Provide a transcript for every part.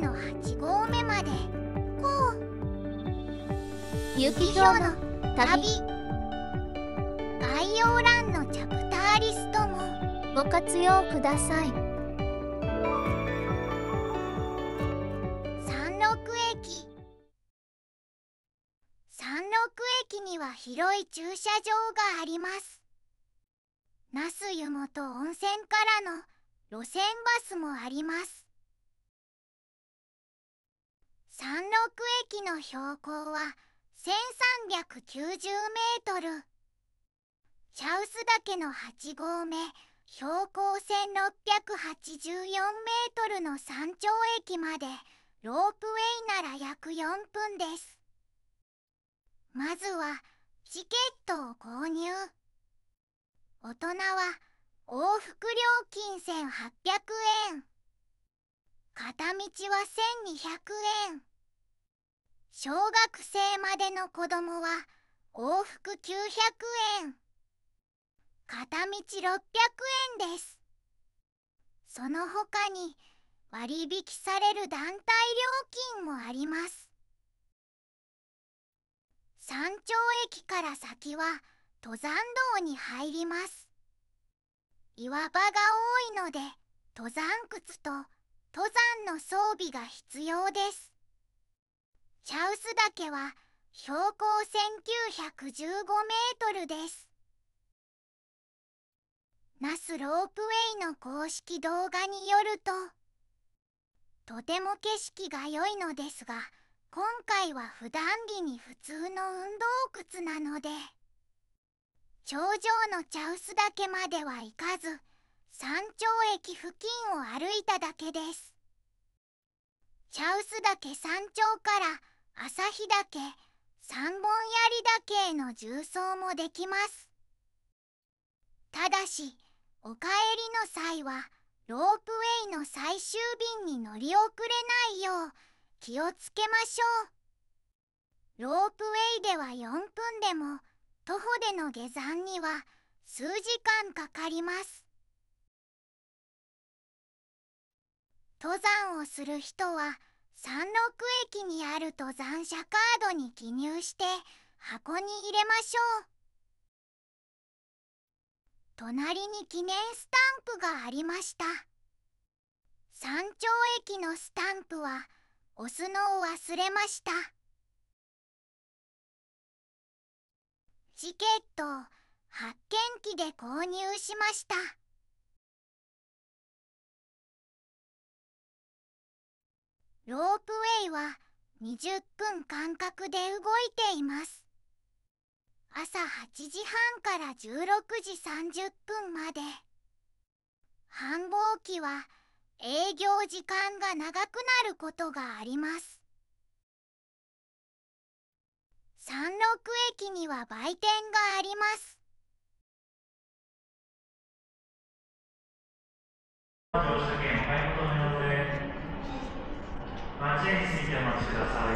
の8合目まで。こう雪氷の旅。概要欄のチャプターリストもご活用ください。山麓駅。山麓駅には広い駐車場があります。那須湯本温泉からの路線バスもあります。山麓駅の標高は1390メートル。茶臼岳の8合目、標高1684メートルの山頂駅までロープウェイなら約4分です。まずはチケットを購入。大人は往復料金1800円。片道は1200円。小学生までの子供は往復900円。片道600円です。その他に割引される団体料金もあります。山頂駅から先は登山道に入ります。岩場が多いので登山靴と登山の装備が必要です。茶臼岳は標高1915メートルです。那須ロープウェイの公式動画によると、とても景色が良いのですが、今回は普段着に普通の運動靴なので、頂上の茶臼岳までは行かず、山頂駅付近を歩いただけです。茶臼岳山頂から旭岳、三本槍岳への縦走もできます。ただし、お帰りの際はロープウェイの最終便に乗り遅れないよう気をつけましょう。ロープウェイでは4分でも徒歩での下山には数時間かかります。登山をする人は山麓駅にある登山者カードに記入して箱に入れましょう。隣に記念スタンプがありました。山頂駅のスタンプは押すのを忘れました。チケットを発券機で購入しました。ロープウェイは20分間隔で動いています。朝8時半から16時30分まで。繁忙期は営業時間が長くなることがあります。山麓駅には売店があります。乗車券お買い求めの上、待合についてお待ちください。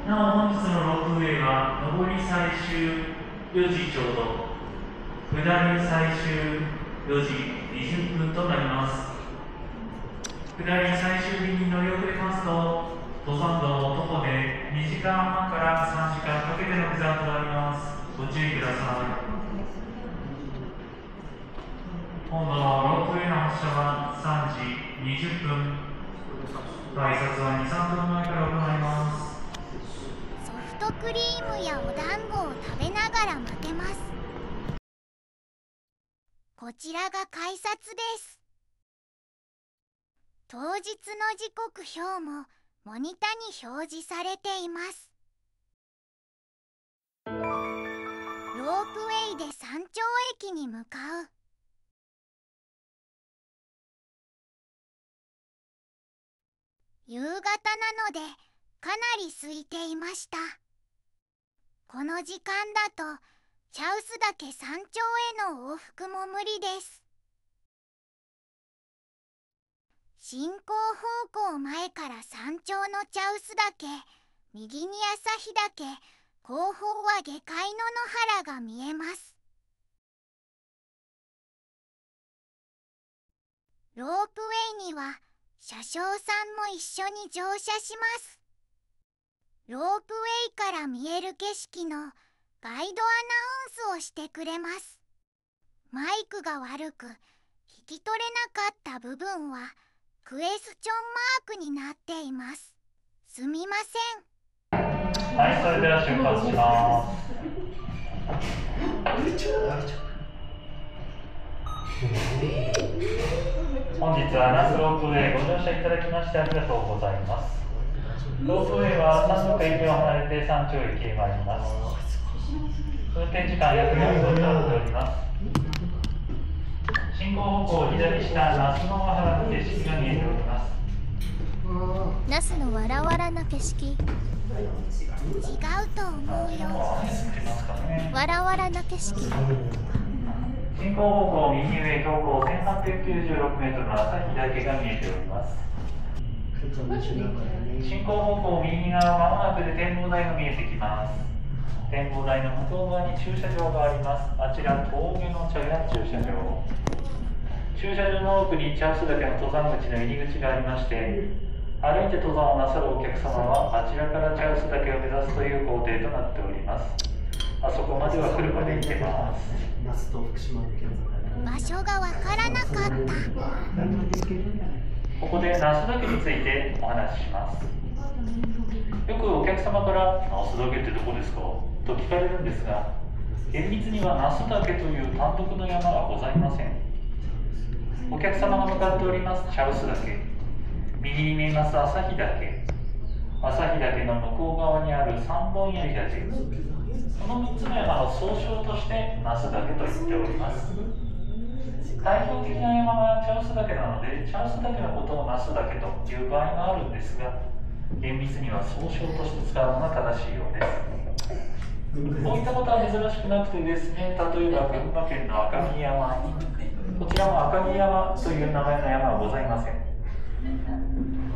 なお、本日のロープウェイは上り最終4時ちょうど、下り最終4時20分となります。下り最終便に乗り遅れますと、登山道を徒歩で2時間半から3時間かけての下山となります。ご注意ください。本土のロープウェイの発車は3時20分。改札は2、3分前から行います。ソフトクリームやお団子を食べながら待てます。こちらが改札です。当日の時刻表もモニタに表示されています。ロープウェイで山頂駅に向かう。夕方なのでかなり空いていました。この時間だと茶臼岳山頂への往復も無理です。進行方向前から山頂の茶臼岳、右に旭岳、後方は下界の野原が見えます。ロープウェイには車掌さんも一緒に乗車します。ロープウェイから見える景色のガイドアナウンスをしてくれます。マイクが悪く聞き取れなかった部分はクエスチョンマークになっています。すみません。はい、それでは出発します。本日は那須ロープウェイご乗車いただきましてありがとうございます。ロープウェイは3駅を離れて山頂駅へ参ります。運転時間約4分となっております。進行方向左下、那須野原の景色が見えております。那須のわらわらな景色。違うと思うよ。わらわらな景色。進行方向右上標高1896メートルの朝日岳が見えております。進行方向右側まもなくで展望台が見えてきます。展望台の向こう側に駐車場があります。あちら峠の茶屋駐車場。駐車場の奥に茶臼岳の登山口の入り口がありまして、歩いて登山をなさるお客様はあちらから茶臼岳を目指すという工程となっております。あそこまでは車で行けます。場所がわからなかった。ここで那須岳についてお話しします。よくお客様から那須岳ってどこですかと聞かれるんですが、厳密には那須岳という単独の山はございません。お客様が向かっております茶臼岳、右に見えます朝日岳、朝日岳の向こう側にある三本槍岳、この3つの山の総称として那須岳と言っております。代表的な山は茶臼岳なので、茶臼岳のことを那須岳という場合があるんですが、厳密には総称として使うのが正しいようです。こういったことは珍しくなくてですね、例えば群馬県の赤城山、こちらも赤城山という名前の山はございません。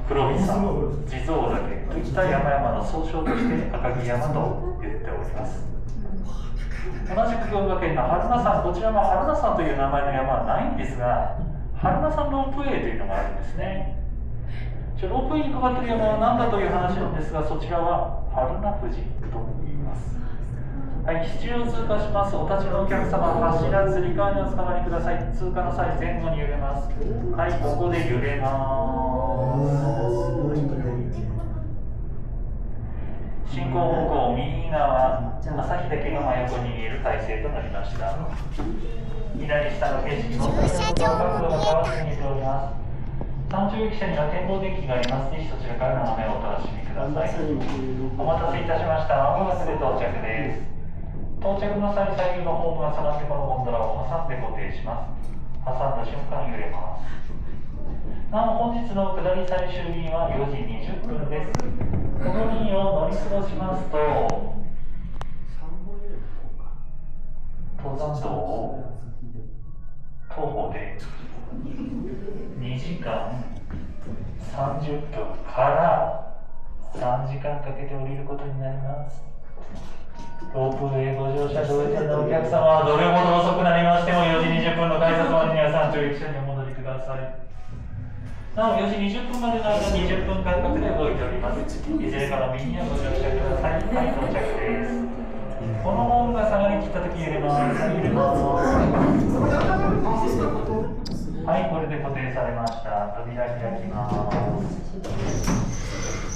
黒木山、地蔵岳といった山々の総称として赤城山と言っております。同じく群馬県の榛名山、こちらも榛名山という名前の山はないんですが、榛名山ロープウェイというのがあるんですね。ロープウェイにかかっている山は何だという話なんですが、そちらは榛名富士と言います。はい、七を通過します。お立ちのお客様、柱つり革におつかまりください。通過の際、前後に揺れます。はい、ここで揺れます。進行方向右側、朝日岳が真横に見える体勢となりました。左下の景色も角度が変わって見えております。山頂駅舎には展望デッキがあります。ぜひそちらから眺めをお楽しみください。お待たせいたしました。まもなくで到着です。到着の際、左右のホームが下がってこのゴンドラを挟んで固定します。挟んだ瞬間揺れます。なお、本日の下り最終便は4時20分です。この便を乗り過ごしますと、登山道を徒歩で2時間30分から3時間かけて降りることになります。ロープウェイご乗車同点のお客様はどれほど遅くなりましても4時20分の改札までには山頂駅舎にお戻りください。なお4時20分までの間20分間隔で動いております。いずれかの便にはご乗車ください。はい、到着です。このホームが下がりきったとき揺れます。揺れます。はい、これで固定されました。扉開きます。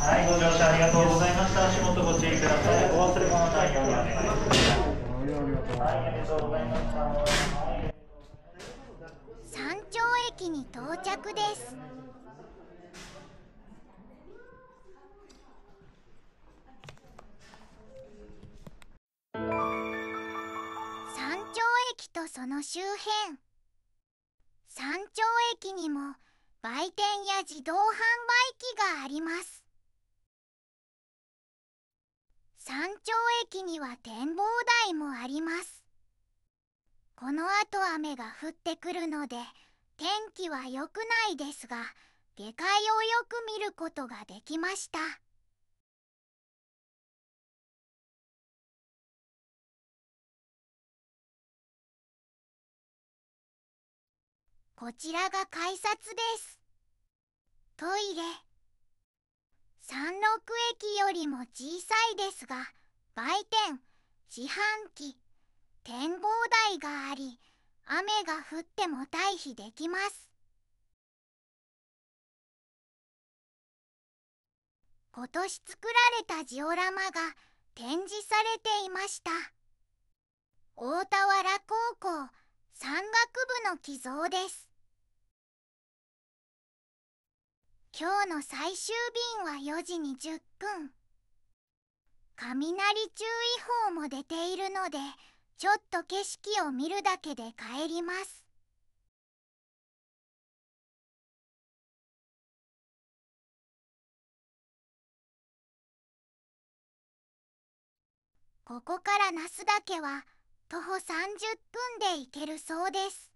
はい、ご乗車ありがとうございました。足元ご注意ください。お忘れ物ないようにお願いします。はい、ありがとうございました。山頂駅に到着です。山頂駅とその周辺。山頂駅にも売店や自動販売機があります。山頂駅には展望台もあります。この後雨が降ってくるので天気は良くないですが、下界をよく見ることができました。こちらが改札です。トイレ。山麓駅よりも小さいですが、売店、自販機、展望台があり、雨が降っても退避できます。今年作られたジオラマが展示されていました。大田原高校山岳部の寄贈です。今日の最終便は4時20分。雷注意報も出ているので、ちょっと景色を見るだけで帰ります。ここから那須岳は徒歩30分で行けるそうです。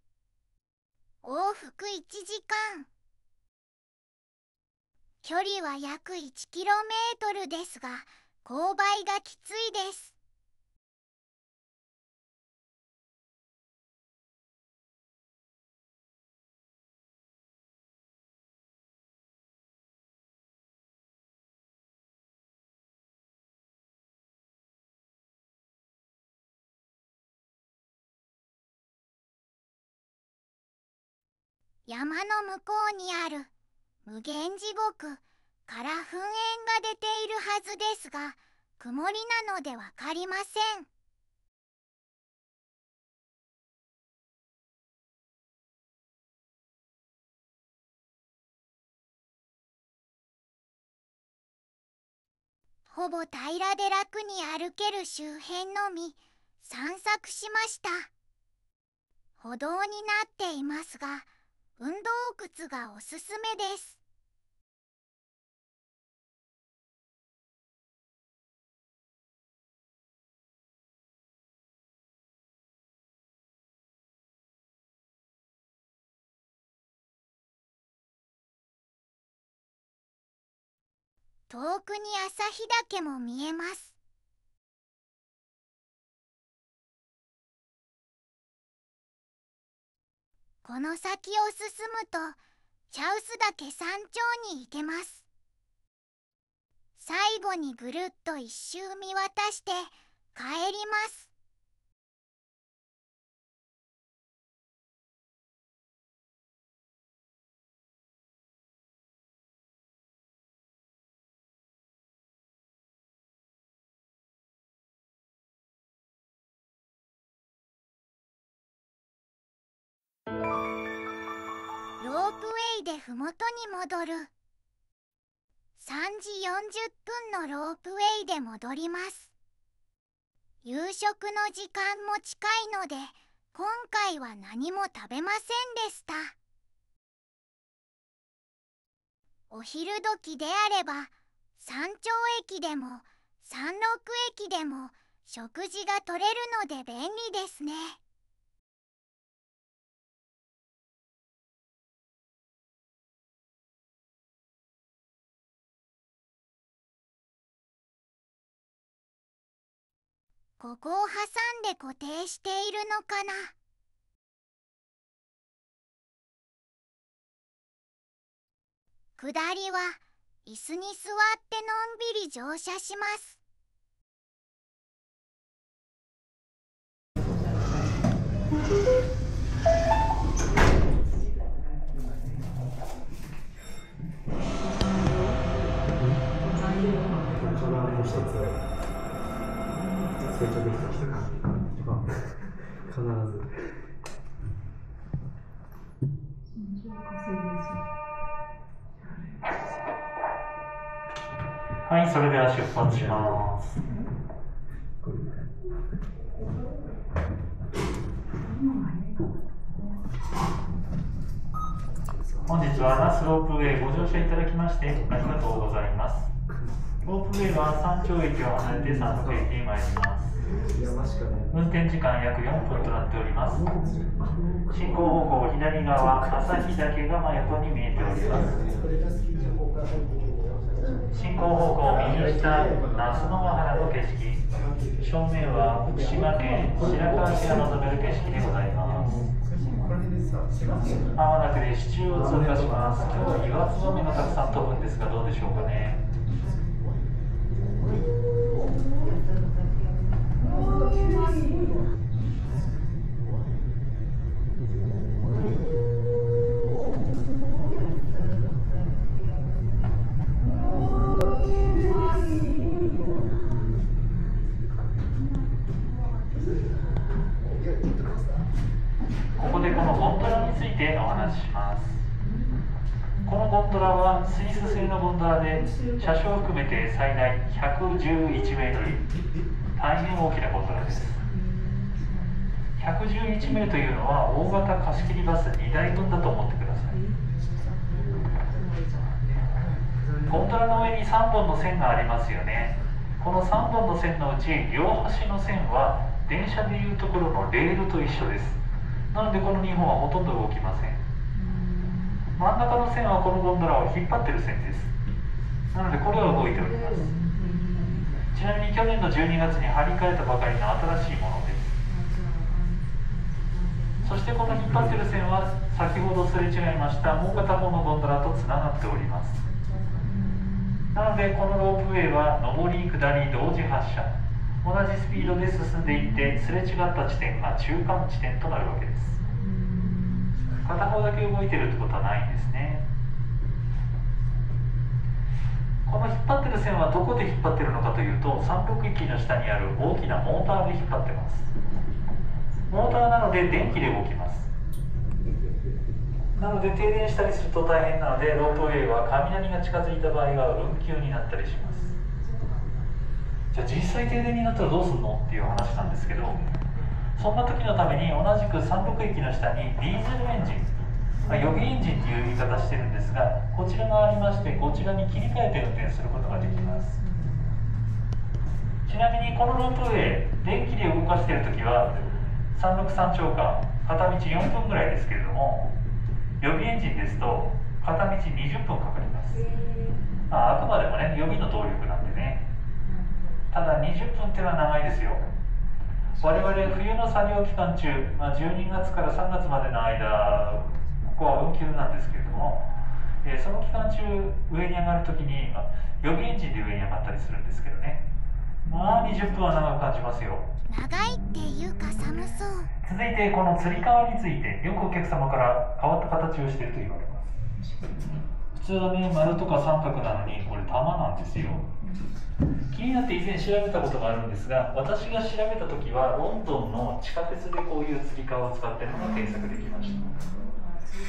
往復1時間。距離は約1キロメートルですが、勾配がきついです。山の向こうにある無限地獄から噴煙が出ているはずですが、曇りなのでわかりません。ほぼ平らで楽に歩ける周辺のみ散策しました。歩道になっていますが、運動靴がおすすめです。遠くに朝日岳も見えます。この先を進むと茶臼岳山頂に行けます。最後にぐるっと一周見渡して帰ります。ロープウェイでふもとに戻る。3時40分のロープウェイで戻ります。夕食の時間も近いので、今回は何も食べませんでした。お昼時であれば、山頂駅でも山麓駅でも食事が取れるので便利ですね。ここを挟んで固定しているのかな。下りは椅子に座ってのんびり乗車します。成長できてきたか必ずはい、それでは出発します。本日は那須ロープウェイご乗車いただきましてありがとうございます。ロープウェイは山頂駅を離れて山麓駅に参ります。運転時間約4分となっております。進行方向左側、朝日岳が真横に見えております。進行方向右下、那須野原の景色。正面は福島県白河市が望める景色でございます。まもなく列中を通過します。今日は岩つばめがたくさん飛ぶんですが、どうでしょうかね。ここでこのゴンドラについてお話しします。このゴンドラはスイス製のゴンドラで、車掌を含めて最大111メートル、大変大きなゴンドラです。111名というのは大型貸し切りバス2台分だと思ってください。ゴンドラの上に3本の線がありますよね。この3本の線のうち両端の線は電車でいうところのレールと一緒です。なのでこの2本はほとんど動きません。真ん中の線はこのゴンドラを引っ張ってる線です。なのでこれは動いております。ちなみに去年の12月に張り替えたばかりの新しいものです。そしてこの引っ張ってる線は先ほどすれ違いましたもう片方のゴンドラとつながっております。なのでこのロープウェイは上り下り同時発車、同じスピードで進んでいってすれ違った地点が中間地点となるわけです。片方だけ動いてるってことはないんですね。この引っ張ってる線はどこで引っ張ってるのかというと、三陸駅の下にある大きなモーターで引っ張ってます。モーターなので電気で動きます。なので停電したりすると大変なので、ロープウェイは雷が近づいた場合は運休になったりします。じゃあ実際停電になったらどうするのっていう話なんですけど、そんな時のために同じく三陸駅の下にディーゼルエンジン、予備エンジンという言い方してるんですが、こちらがありまして、こちらに切り替えて運転することができます。ちなみにこのロープウェイ、電気で動かしている時は三陸山頂間片道4分ぐらいですけれども、予備エンジンですと片道20分かかります。あくまでもね、予備の動力なんでね。ただ20分っていうのは長いですよ。我々冬の作業期間中、12月から3月までの間、ここは運休なんですけれども、その期間中上に上がるときに、予備エンジンで上に上がったりするんですけどね、20分は長く感じますよ。長いっていうか寒そう。続いてこのつり革について、よくお客様から変わった形をしていると言われます。普通はね、丸とか三角なのにこれ玉なんですよ。気になって以前調べたことがあるんですが、私が調べた時はロンドンの地下鉄でこういうつり革を使っているのが検索できました。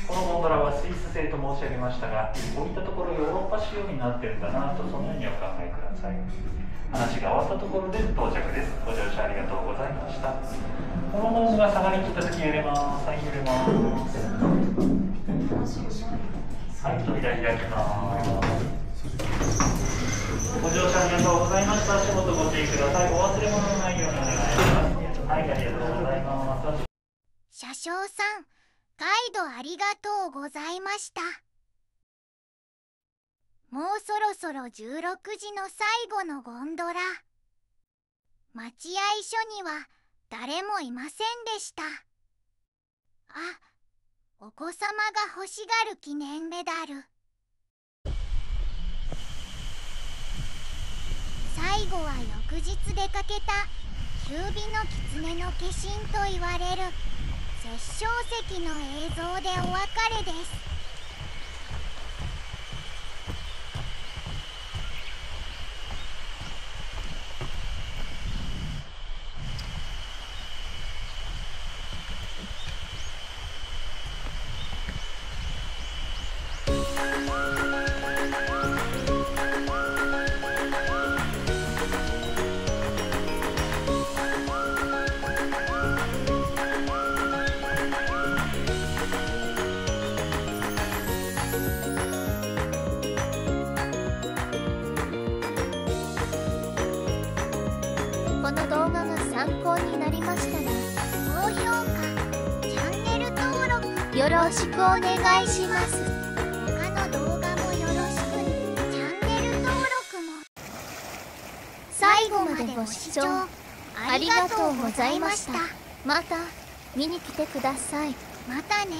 このゴンドラはスイス製と申し上げましたが、こういったところヨーロッパ仕様になってるんだなと、そのようにお考えください。話が終わったところで到着です。ご乗車ありがとうございました。このホームが下がりきった時揺れます。はい、揺れます。はい、扉開きます。ご乗車ありがとうございました。足元ご注意ください。お忘れ物のないようにお願いします。はい、ありがとうございます。車掌さん、ガイドありがとうございました。もうそろそろ16時の最後のゴンドラ。待合所には誰もいませんでした。お子様が欲しがる記念メダル。最後は翌日出かけた九尾の狐の化身と言われる殺生石の映像でお別れです。この動画が参考になりましたら高評価、チャンネル登録よろしくお願いします。他の動画もよろしく。チャンネル登録も。最後までご視聴ありがとうございました。また見に来てください。またね。